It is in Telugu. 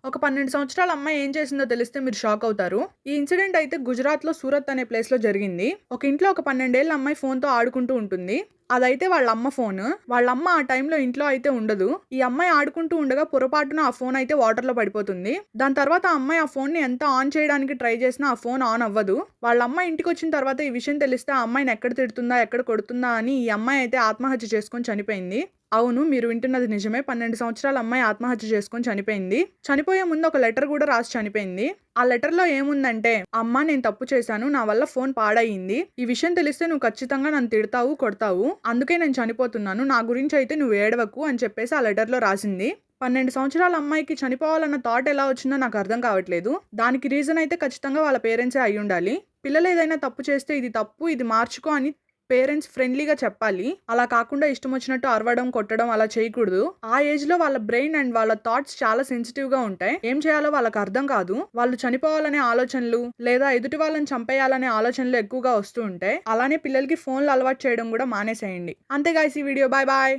ఒక 12 సంవత్సరాల అమ్మాయి ఏం చేసిందో తెలిస్తే మీరు షాక్ అవుతారు. ఈ ఇన్సిడెంట్ అయితే గుజరాత్‌లో సూరత్ అనే ప్లేస్‌లో జరిగింది. ఒక ఇంట్లో ఒక 12 ఏళ్ల అమ్మాయి ఫోన్‌తో ఆడుకుంటూ ఉంటుంది. అదైతే వాళ్ళ అమ్మ ఫోను. వాళ్ళ అమ్మ ఆ టైంలో ఇంట్లో అయితే ఉండదు. ఈ అమ్మాయి ఆడుకుంటూ ఉండగా పొరపాటున ఆ ఫోన్ అయితే వాటర్‌లో పడిపోతుంది. దాని తర్వాత ఆ అమ్మాయి ఆ ఫోన్‌ని ఎంత ఆన్ చేయడానికి ట్రై చేసినా ఆ ఫోన్ ఆన్ అవ్వదు. వాళ్ళ అమ్మ ఇంటికొచ్చిన తర్వాత ఈ విషయం తెలిస్తే ఆ అమ్మాయిని ఎక్కడ తిడుతుందా? ఎక్కడ కొడుతుందా? అని ఈ అమ్మాయి అయితే ఆత్మహత్య చేసుకొని చనిపోయింది. అవును. మీరు వింటున్నది నిజమే. 12 సంవత్సరాల అమ్మాయి ఆత్మహత్య చేసుకొని చనిపోయింది. చనిపోయే ముందు ఒక లెటర్ గూడా రాసి చనిపోయింది. ఆ లెటర్‌లో ఏముందంటే, "అమ్మా నేను తప్పు చేశాను. నా వల్ల ఫోన్ పాడయింది. ఈ విషయం తెలిస్తే నువ్వు ఖచ్చితంగా నన్ను తిడతావు, కొడతావు. అందుకే నేను చనిపోతున్నాను. నా గురించయితే నువ్వు ఏడవకు" అని చెప్పేసి ఆ లెటర్‌లో రాసింది. 12 సంవత్సరాల అమ్మాయికి చనిపోవాలన్న థాట్ ఎలా వచ్చిందో నాకు అర్థం కావట్లేదు. దానికి రీజన్ అయితే ఖచ్చితంగా వాళ్ళ పేరెంట్సే అయ్యుండాలి. పిల్లలు ఏదైనా తప్పు చేస్తే ఇది తప్పు, ఇది మార్చుకో అని పేరెంట్స్ ఫ్రెండ్లీగా చెప్పాలి. అలా కాకుండా ఇష్టం వచ్చినట్టు అరవడం, కొట్టడం అలా చేయకూడదు. ఆ ఏజ్‌లో వాళ్ళ బ్రెయిన్ అండ్ వాళ్ళ థాట్స్ చాలా సెన్సిటివ్‌గా ఉంటాయి. ఏం చేయాలో వాళ్ళకి అర్థం కాదు. వాళ్ళు చనిపోవాలనే ఆలోచనలు లేదా ఎదుటి వాళ్ళని చంపేయాలనే ఆలోచనలు ఎక్కువగా వస్తూ ఉంటాయి. అలానే పిల్లలకి ఫోన్‌లు అలవాటు చేయడం కూడా మానేసేయండి. అంతే గైస్ ఈ వీడియో. Bye bye.